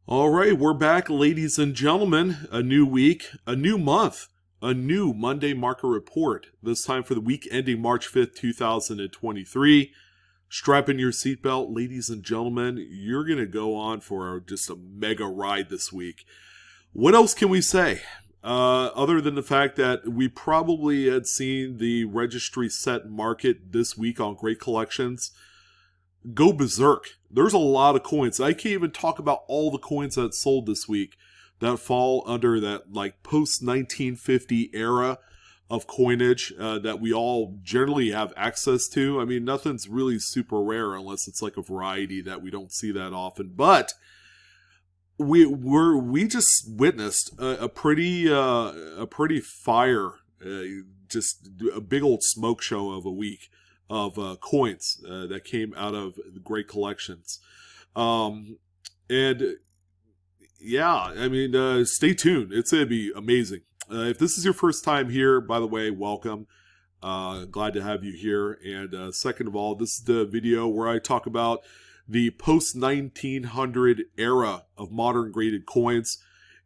All right, we're back, ladies and gentlemen. A new week, a new month, a new Monday market report. This time for the week ending March 5th, 2023. Strap in your seatbelt, ladies and gentlemen. You're going to go on for just a mega ride this week. What else can we say? Other than the fact that we probably had seen the registry set market this week on great collections go berserk. There's a lot of coins. I can't even talk about all the coins that sold this week that fall under that like post 1950 era of coinage that we all generally have access to. I mean, nothing's really super rare unless it's like a variety that we don't see that often. But we just witnessed a pretty fire, just a big old smoke show of a week of coins that came out of the great collections. And yeah, I mean, stay tuned. It's going to be amazing. If this is your first time here, by the way, welcome. Glad to have you here. And second of all, this is the video where I talk about the post-1900 era of modern graded coins.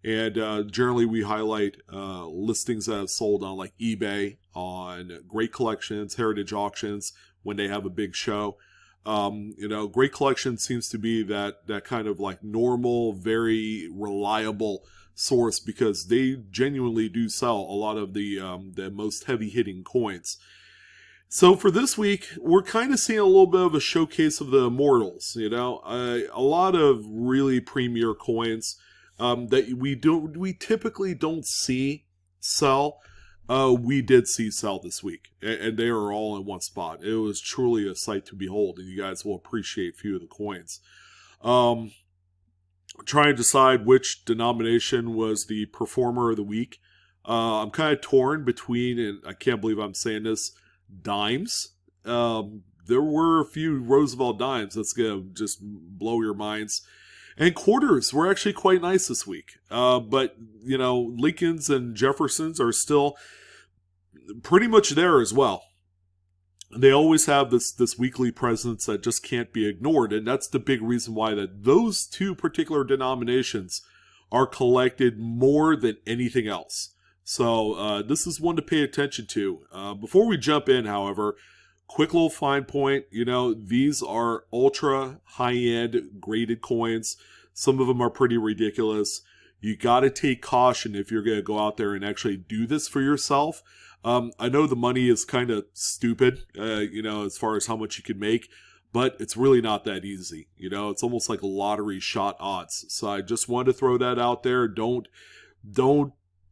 And generally we highlight listings that have sold on like eBay, on great collections, heritage auctions when they have a big show. Great collection seems to be that kind of like normal, very reliable source because they genuinely do sell a lot of the most heavy hitting coins. So for this week, we're kind of seeing a little bit of a showcase of the immortals. A lot of really premier coins that we typically don't see sell. We did see sell this week, and they are all in one spot. It was truly a sight to behold, and you guys will appreciate a few of the coins. Trying to decide which denomination was the performer of the week. I'm kind of torn between, and I can't believe I'm saying this, dimes. There were a few Roosevelt dimes that's gonna just blow your minds. And quarters were actually quite nice this week. But, Lincolns and Jeffersons are still pretty much there as well. They always have this weekly presence that just can't be ignored. And that's the big reason why that those two particular denominations are collected more than anything else. So this is one to pay attention to. Before we jump in, however, quick little fine point, these are ultra high-end graded coins. Some of them are pretty ridiculous. You got to take caution if you're going to go out there and actually do this for yourself. I know the money is kind of stupid, as far as how much you can make, but it's really not that easy. It's almost like a lottery shot odds. So I just wanted to throw that out there. Don't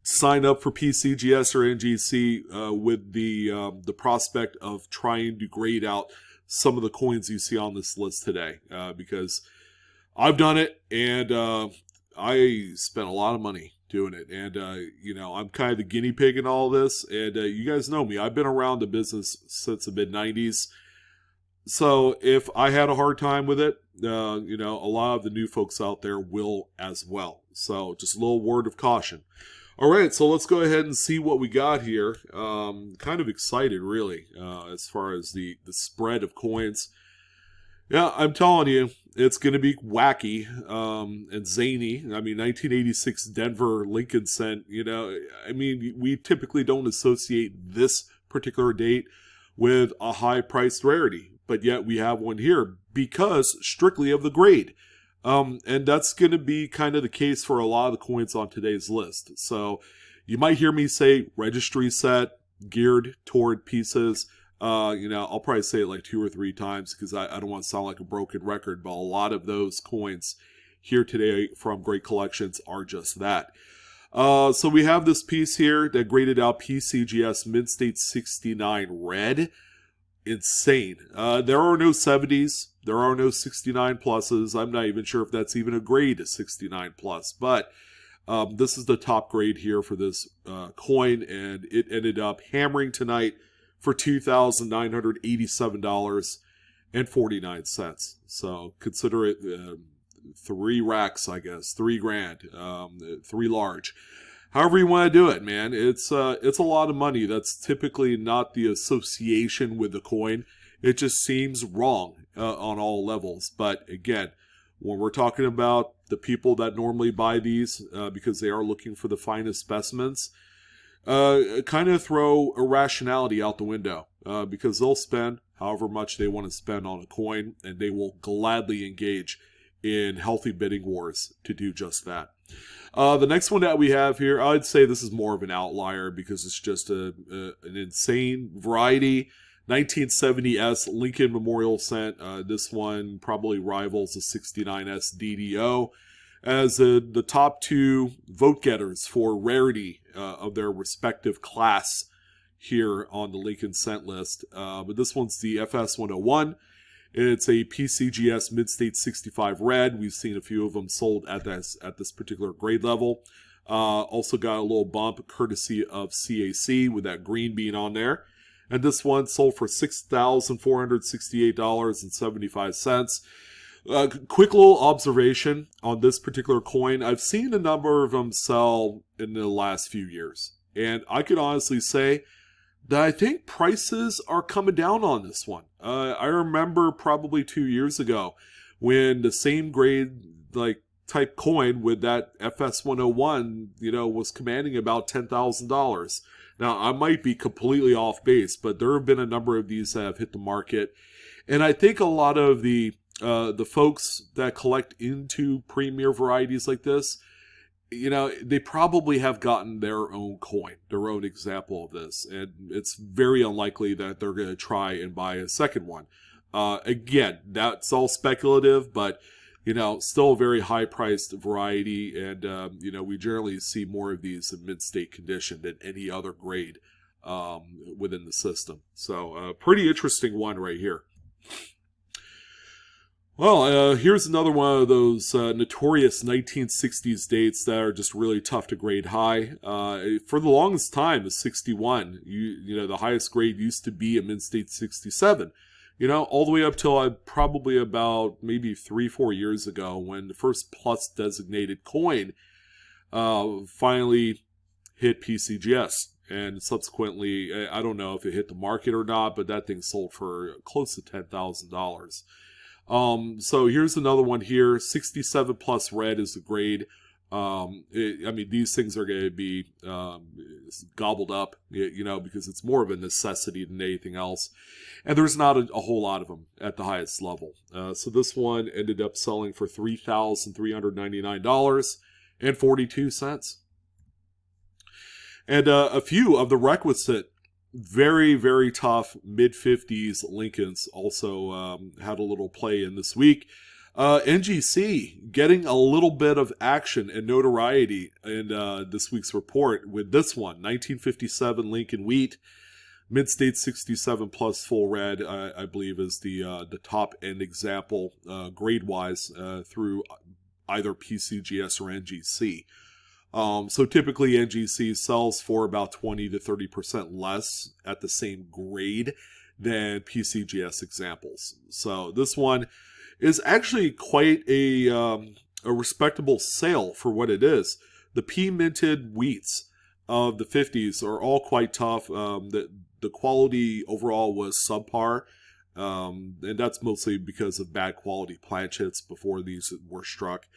sign up for PCGS or NGC with the prospect of trying to grade out some of the coins you see on this list today, because I've done it and I spent a lot of money doing it, and I'm kind of the guinea pig in all this, and you guys know me. I've been around the business since the mid-90s, so if I had a hard time with it, a lot of the new folks out there will as well. So just a little word of caution. All right, so let's go ahead and see what we got here. Kind of excited, really, as far as the spread of coins. Yeah, I'm telling you, it's going to be wacky and zany. I mean, 1986 Denver Lincoln cent, we typically don't associate this particular date with a high-priced rarity, but yet we have one here because strictly of the grade. And that's going to be kind of the case for a lot of the coins on today's list. So you might hear me say registry set, geared toward pieces. I'll probably say it like 2 or 3 times because I don't want to sound like a broken record, but a lot of those coins here today from great collections are just that. So we have this piece here that graded out PCGS Mid-State 69 red. Insane. There are no 70s. There are no 69 pluses. I'm not even sure if that's even a grade of 69 plus, but this is the top grade here for this coin, and it ended up hammering tonight for $2,987.49. So consider it 3 racks, I guess, $3,000, 3 large. However you want to do it, man. It's a lot of money. That's typically not the association with the coin. It just seems wrong on all levels. But again, when we're talking about the people that normally buy these because they are looking for the finest specimens, kind of throw irrationality out the window because they'll spend however much they want to spend on a coin, and they will gladly engage in healthy bidding wars to do just that. The next one that we have here, I'd say this is more of an outlier because it's just an insane variety. 1970s Lincoln Memorial Cent. This one probably rivals the 69s DDO as the top two vote getters for rarity of their respective class here on the Lincoln Cent list. But this one's the FS101. It's a PCGS Mid-State 65 red. We've seen a few of them sold at this particular grade level. Also got a little bump courtesy of CAC with that green bean on there. And this one sold for $6,468.75. Quick little observation on this particular coin. I've seen a number of them sell in the last few years. And I can honestly say that I think prices are coming down on this one. I remember probably 2 years ago when the same grade type coin with that FS101, was commanding about $10,000. Now, I might be completely off base, but there have been a number of these that have hit the market. And I think a lot of the folks that collect into premier varieties like this, they probably have gotten their own coin, their own example of this. And it's very unlikely that they're going to try and buy a second one. Again, that's all speculative, but, still a very high-priced variety. And, we generally see more of these in mid-state condition than any other grade within the system. So, pretty interesting one right here. Well, here's another one of those notorious 1960s dates that are just really tough to grade high. For the longest time, a 61. The highest grade used to be a mid-state 67. All the way up till probably about maybe 3-4 years ago when the first plus designated coin finally hit PCGS. And subsequently, I don't know if it hit the market or not, but that thing sold for close to $10,000. So here's another one here. 67 plus red is the grade. These things are going to be gobbled up, because it's more of a necessity than anything else. And there's not a whole lot of them at the highest level. So this one ended up selling for $3,399.42. And a few of the requisite very, very tough mid-50s Lincolns also had a little play in this week. NGC getting a little bit of action and notoriety in this week's report with this one. 1957 Lincoln Wheat. Mid-State 67 plus full red, I believe, is the top-end example grade-wise through either PCGS or NGC. So typically NGC sells for about 20 to 30% less at the same grade than PCGS examples. So this one is actually quite a respectable sale for what it is. The P-minted wheats of the 50s are all quite tough. The quality overall was subpar. And that's mostly because of bad quality planchets before these were struck.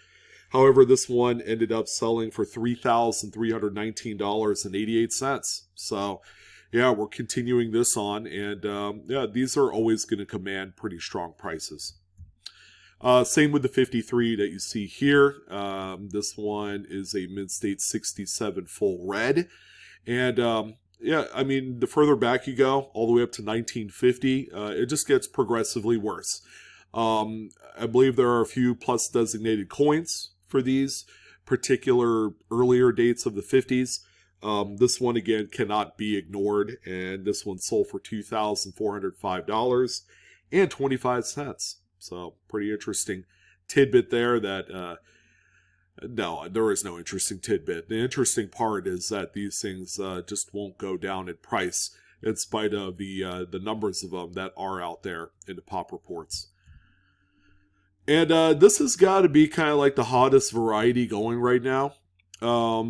However, this one ended up selling for $3,319.88. So, yeah, we're continuing this on. And, these are always going to command pretty strong prices. Same with the 53 that you see here. This one is a mid-state 67 full red. And, the further back you go, all the way up to 1950, it just gets progressively worse. I believe there are a few plus designated coins for these particular earlier dates of the 50s. This one, again, cannot be ignored, and this one sold for $2,405.25. So, pretty interesting tidbit there that, no, there is no interesting tidbit. The interesting part is that these things just won't go down in price in spite of the numbers of them that are out there in the pop reports. And this has got to be kind of like the hottest variety going right now.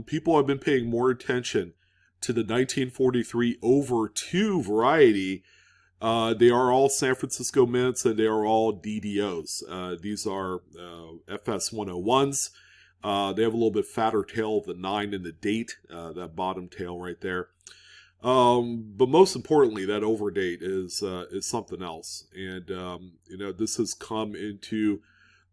People have been paying more attention to the 1943 over 2 variety They are all San Francisco mints, and they are all DDOs. These are FS 101s. They have a little bit fatter tail of the 9 in the date, that bottom tail right there. But most importantly, that overdate is something else. And, this has come into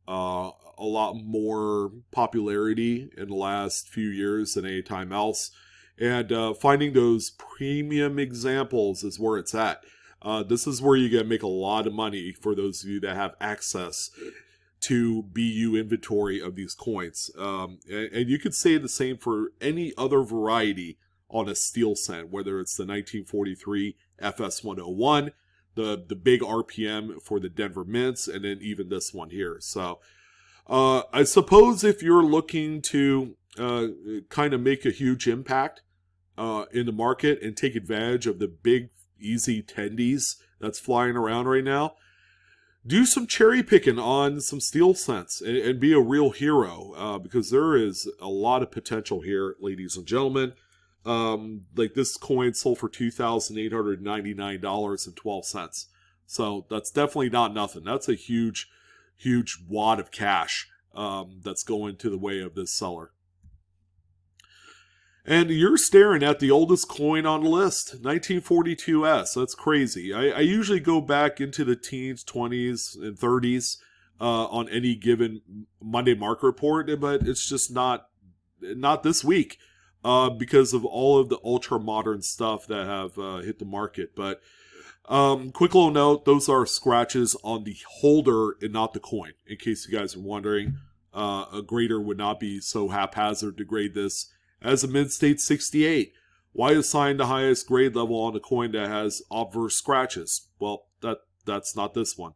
a lot more popularity in the last few years than any time else. And finding those premium examples is where it's at. This is where you can make a lot of money for those of you that have access to BU inventory of these coins. And you could say the same for any other variety on a steel cent, whether it's the 1943 FS 101, the big RPM for the Denver Mints, and then even this one here. So I suppose if you're looking to kind of make a huge impact in the market and take advantage of the big easy tendies that's flying around right now, do some cherry picking on some steel cents and be a real hero, because there is a lot of potential here, ladies and gentlemen. Like this coin sold for $2,899.12. So that's definitely not nothing. That's a huge wad of cash that's going to the way of this seller. And you're staring at the oldest coin on the list, 1942S. That's crazy. I usually go back into the teens, 20s, and 30s on any given Monday market report, but it's just not this week because of all of the ultra-modern stuff that have hit the market. But quick little note, those are scratches on the holder and not the coin, in case you guys are wondering. A grader would not be so haphazard to grade this as a mid-state 68. Why assign the highest grade level on a coin that has obverse scratches? Well, that's not this one.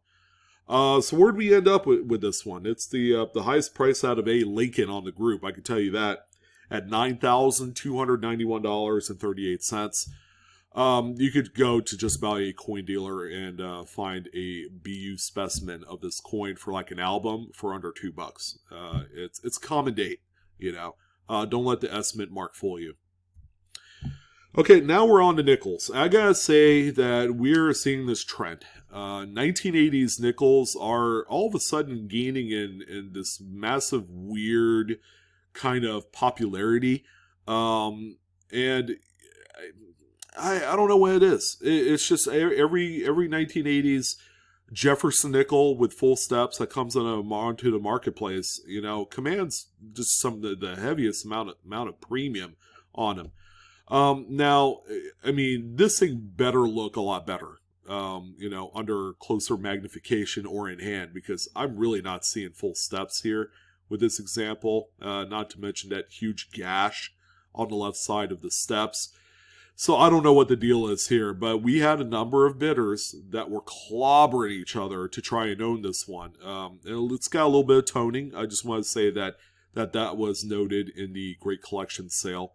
So where'd we end up with this one? It's the highest price out of a Lincoln on the group, I can tell you that, at $9,291.38. You could go to just about a coin dealer and find a BU specimen of this coin for like an album for under $2. It's common date, don't let the estimate mark fool you. Okay, now we're on to nickels. I gotta say that we're seeing this trend. 1980s nickels are all of a sudden gaining in this massive, weird kind of popularity. And I don't know what it is. It's just every 1980s Jefferson nickel with full steps that comes onto the marketplace, commands just some of the heaviest amount of premium on them. Now, I mean, this thing better look a lot better, under closer magnification or in hand, because I'm really not seeing full steps here with this example, not to mention that huge gash on the left side of the steps. So I don't know what the deal is here, but we had a number of bidders that were clobbering each other to try and own this one. And it's got a little bit of toning. I just want to say that was noted in the Great Collection sale.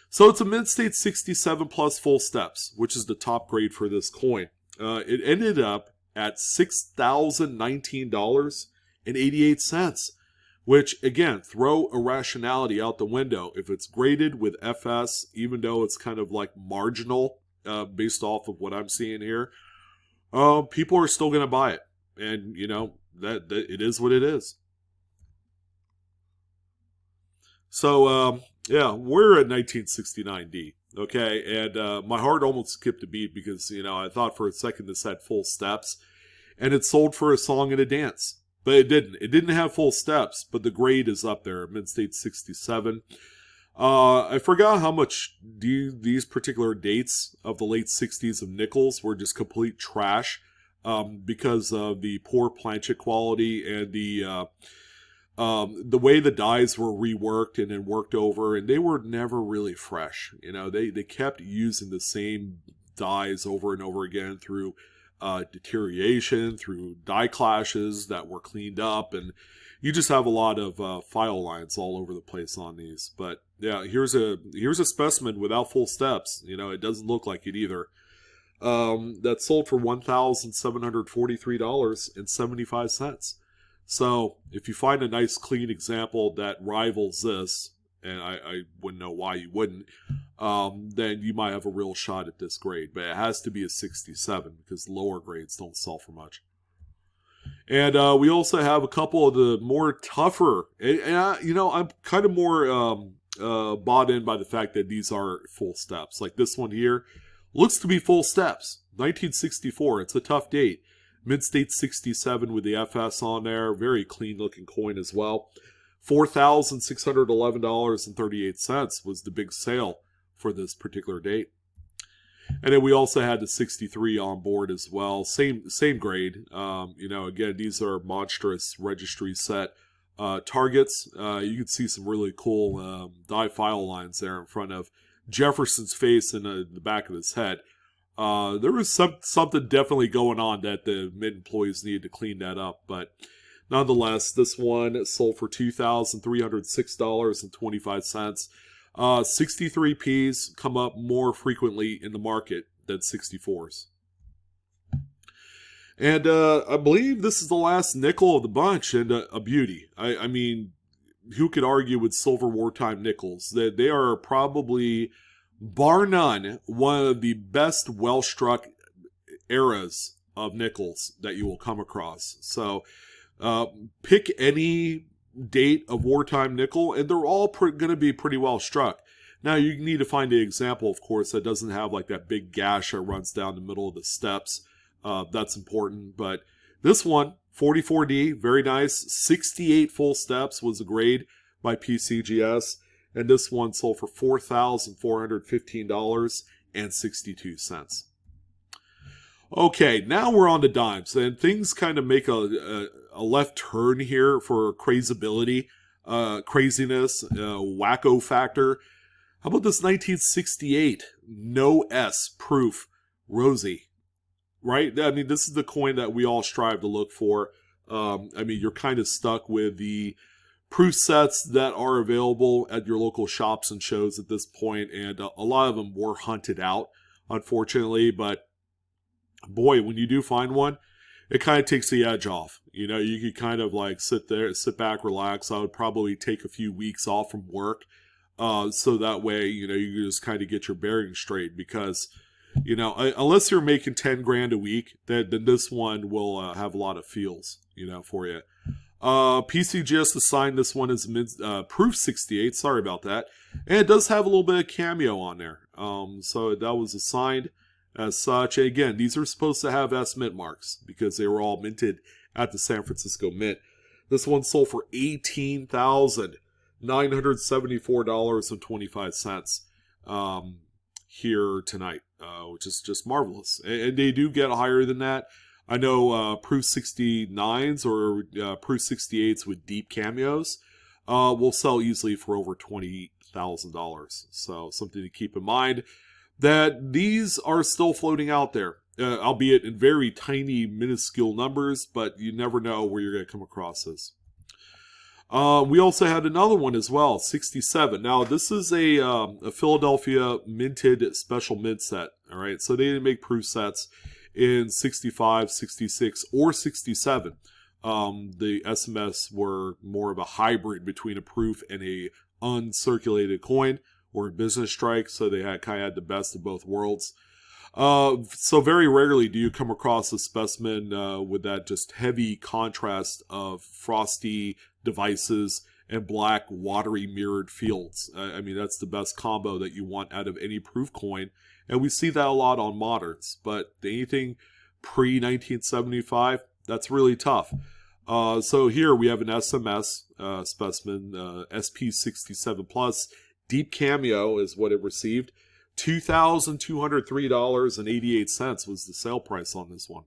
So it's a mid-state 67 plus full steps, which is the top grade for this coin. It ended up at $6,019.88. Which, again, throw irrationality out the window. If it's graded with FS, even though it's kind of like marginal based off of what I'm seeing here, people are still going to buy it. And, that it is what it is. So, yeah, we're at 1969D, okay? And my heart almost skipped a beat because, I thought for a second this had full steps. And it sold for a song and a dance. But it didn't. It didn't have full steps, but the grade is up there, mid-state 67. I forgot how much these particular dates of the late 60s of nickels were just complete trash because of the poor planchet quality and the way the dies were reworked and then worked over, and they were never really fresh. They kept using the same dies over and over again through deterioration, through die clashes that were cleaned up, and you just have a lot of file lines all over the place on these. But yeah, here's a specimen without full steps. It doesn't look like it either. That sold for $1,743.75. So if you find a nice clean example that rivals this and I wouldn't know why you wouldn't, then you might have a real shot at this grade. But it has to be a 67 because lower grades don't sell for much. And we also have a couple of the more tougher, and I'm kind of more bought in by the fact that these are full steps. Like this one here looks to be full steps. 1964, it's a tough date. Mid-State 67 with the FS on there. Very clean looking coin as well. $4,611.38 was the big sale for this particular date. And then we also had the 63 on board as well. Same grade. Again, these are monstrous registry set targets. You can see some really cool die file lines there in front of Jefferson's face and the back of his head. There was something definitely going on that the Mint employees needed to clean that up. But nonetheless, this one sold for $2,306.25. 63Ps come up more frequently in the market than 64s. And I believe this is the last nickel of the bunch, and a beauty. I mean, who could argue with silver wartime nickels? They are probably, bar none, one of the best well-struck eras of nickels that you will come across. So pick any date of wartime nickel, and they're all going to be pretty well struck. Now, you need to find an example, of course, that doesn't have like that big gash that runs down the middle of the steps. That's important. But this one, 44D, very nice. 68 full steps was a grade by PCGS. And this one sold for $4,415.62. Okay, now we're on to dimes. And things kind of make a left turn here for crazibility, craziness, wacko factor. How about this 1968 no S proof Rosie? Right? I mean, this is the coin that we all strive to look for. You're kind of stuck with the proof sets that are available at your local shops and shows at this point, and a lot of them were hunted out, unfortunately. But boy, when you do find one, it kind of takes the edge off. You could kind of like sit back, relax. I would probably take a few weeks off from work, so that way, you can just kind of get your bearings straight, because, unless you're making 10 grand a week, then this one will have a lot of feels, for you. PCGS assigned this one as proof 68. Sorry about that. And it does have a little bit of cameo on there. So that was assigned as such. And again, these are supposed to have S mint marks because they were all minted at the San Francisco Mint. This one sold for $18,974.25 here tonight, which is just marvelous. And they do get higher than that. I know proof 69s or proof 68s with deep cameos will sell easily for over $20,000. So something to keep in mind, that these are still floating out there, albeit in very tiny, minuscule numbers, but you never know where you're going to come across this. We also had another one as well, 67. Now, this is a Philadelphia minted special mint set, all right? So they didn't make proof sets in 65, 66, or 67. The SMS were more of a hybrid between a proof and a uncirculated coin, or a business strike, so they kind of had the best of both worlds. So very rarely do you come across a specimen with that just heavy contrast of frosty devices and black watery mirrored fields. I mean, that's the best combo that you want out of any proof coin. And we see that a lot on moderns, but anything pre-1975, that's really tough. So here we have an SMS specimen, SP67 Plus. Deep cameo is what it received. $2,203.88 was the sale price on this one.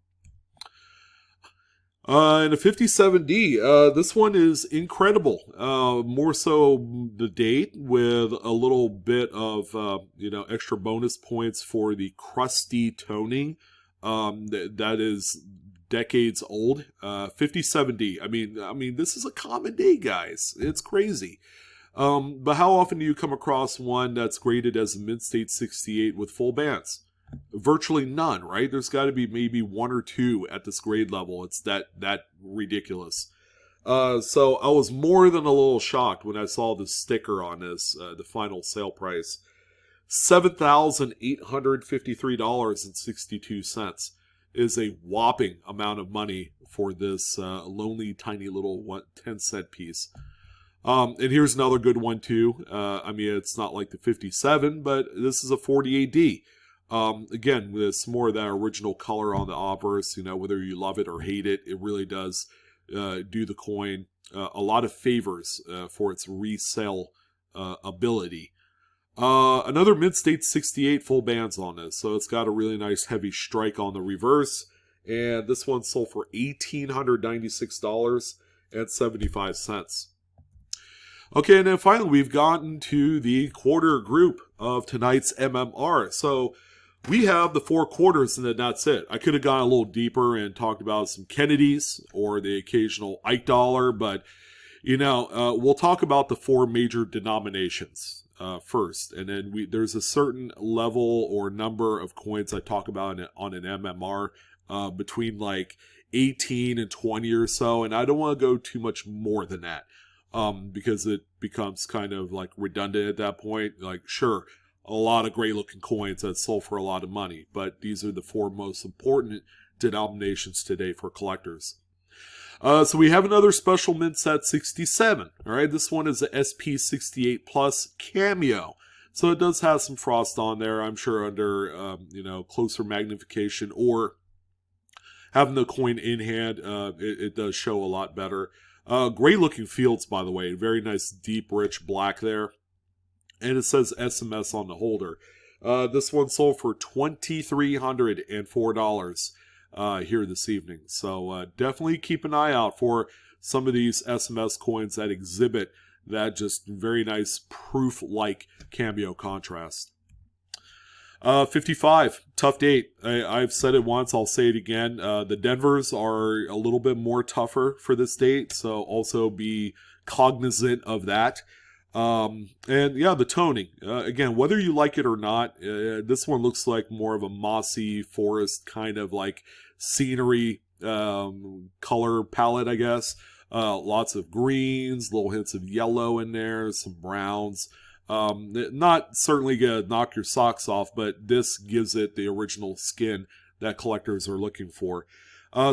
And a 57D, this one is incredible. More so the date, with a little bit of extra bonus points for the crusty toning. That is decades old. 57D. I mean, this is a common day, guys. It's crazy. But how often do you come across one that's graded as a Mid-State 68 with full bands? Virtually none, right? There's got to be maybe one or two at this grade level. It's that ridiculous. So I was more than a little shocked when I saw the sticker on this, the final sale price. $7,853.62 is a whopping amount of money for this lonely, tiny little 10-cent piece. And here's another good one too. I mean, it's not like the 57, but this is a 40 AD. Again, with some more of that original color on the obverse, you know, whether you love it or hate it, it really does do the coin a lot of favors for its resale ability. Another Mid-State 68 full bands on this, so it's got a really nice heavy strike on the reverse, and this one sold for $1,896.75. Okay, and then finally we've gotten to the quarter group of tonight's MMR. So we have the 4 quarters, and then that's it. I could have gone a little deeper and talked about some Kennedys or the occasional Ike dollar, but you know, we'll talk about the 4 major denominations first, and then there's a certain level or number of coins I talk about on an MMR between like 18 and 20 or so, and I don't want to go too much more than that. Because it becomes kind of like redundant at that point. Like, sure, a lot of great looking coins that sold for a lot of money, but these are the 4 most important denominations today for collectors. So we have another special mint set 67. All right, this one is the SP68 Plus Cameo. So it does have some frost on there, I'm sure, under you know, closer magnification or having the coin in hand. It does show a lot better. Great looking fields, by the way. Very nice, deep, rich black there. And it says SMS on the holder. This one sold for $2,304 here this evening. So definitely keep an eye out for some of these SMS coins that exhibit that just very nice proof-like cameo contrast. 55, tough date. I've said it once, I'll say it again. The Denvers are a little bit more tougher for this date, so also be cognizant of that. And yeah, the toning. Again, whether you like it or not, this one looks like more of a mossy forest kind of like scenery color palette, I guess. Lots of greens, little hints of yellow in there, some browns. Not certainly gonna knock your socks off, but this gives it the original skin that collectors are looking for.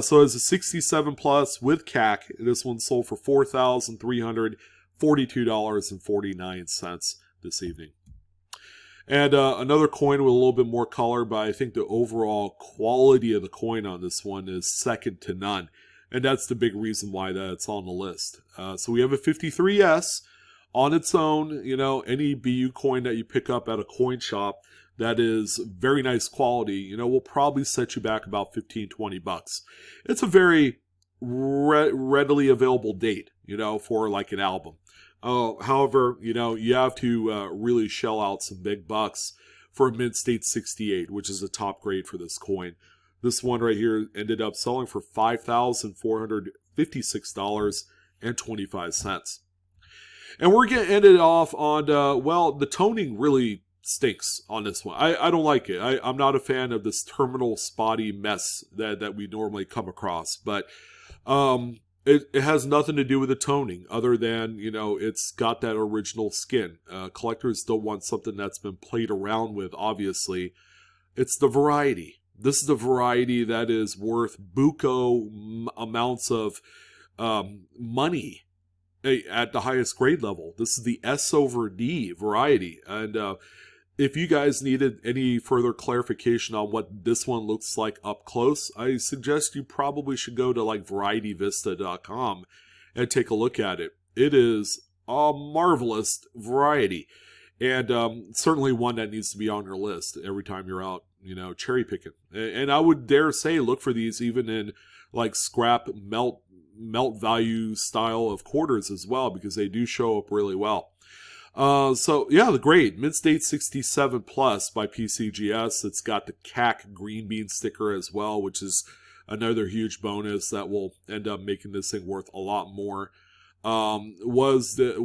So as a 67 plus with CAC, this one sold for $4,342.49 this evening. And another coin with a little bit more color, but I think the overall quality of the coin on this one is second to none. And that's the big reason why that's on the list. So we have a 53S. On its own, you know, any BU coin that you pick up at a coin shop that is very nice quality, you know, will probably set you back about $15-20. It's a very readily available date, you know, for like an album. However, you know, you have to really shell out some big bucks for a Mid-State 68, which is a top grade for this coin. This one right here ended up selling for $5,456.25. And we're going to end it off on, well, the toning really stinks on this one. I don't like it. I'm not a fan of this terminal spotty mess that we normally come across. But it has nothing to do with the toning other than, you know, it's got that original skin. Collectors don't want something that's been played around with, obviously. It's the variety. This is the variety that is worth buco amounts of money at the highest grade level. This is the S over D variety. And if you guys needed any further clarification on what this one looks like up close, I suggest you probably should go to like varietyvista.com and take a look at it. It is a marvelous variety. And certainly one that needs to be on your list every time you're out, you know, cherry picking. And I would dare say look for these even in like scrap melt value style of quarters as well, because they do show up really well. So yeah, the grade Mid-State 67 Plus by PCGS. It's got the CAC green bean sticker as well, which is another huge bonus that will end up making this thing worth a lot more. Was a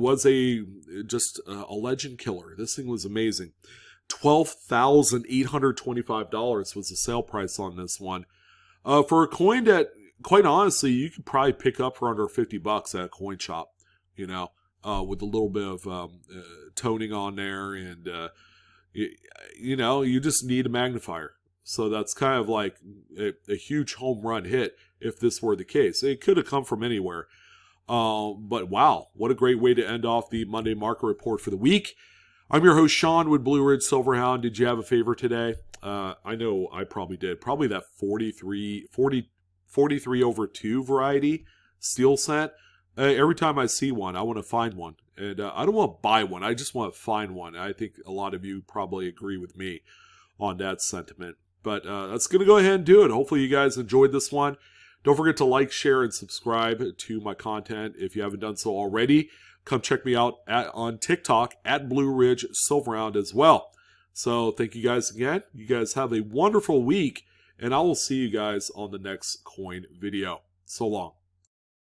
legend killer. This thing was amazing. $12,825 was the sale price on this one. For a coin that quite honestly, you could probably pick up for under $50 at a coin shop, you know, with a little bit of toning on there, and you know, you just need a magnifier. So that's kind of like a huge home run hit if this were the case. It could have come from anywhere. But wow, what a great way to end off the Monday market report for the week. I'm your host, Sean, with Blue Ridge Silverhound. Did you have a favorite today? I know I probably did. Probably that 43 over 2 variety steel scent. Every time I see one, I want to find one. And I don't want to buy one. I just want to find one. I think a lot of you probably agree with me on that sentiment. But that's going to go ahead and do it. Hopefully you guys enjoyed this one. Don't forget to like, share, and subscribe to my content if you haven't done so already. Come check me out on TikTok at BlueRidgeSilverhound as well. So thank you guys again. You guys have a wonderful week, and I will see you guys on the next coin video. So long.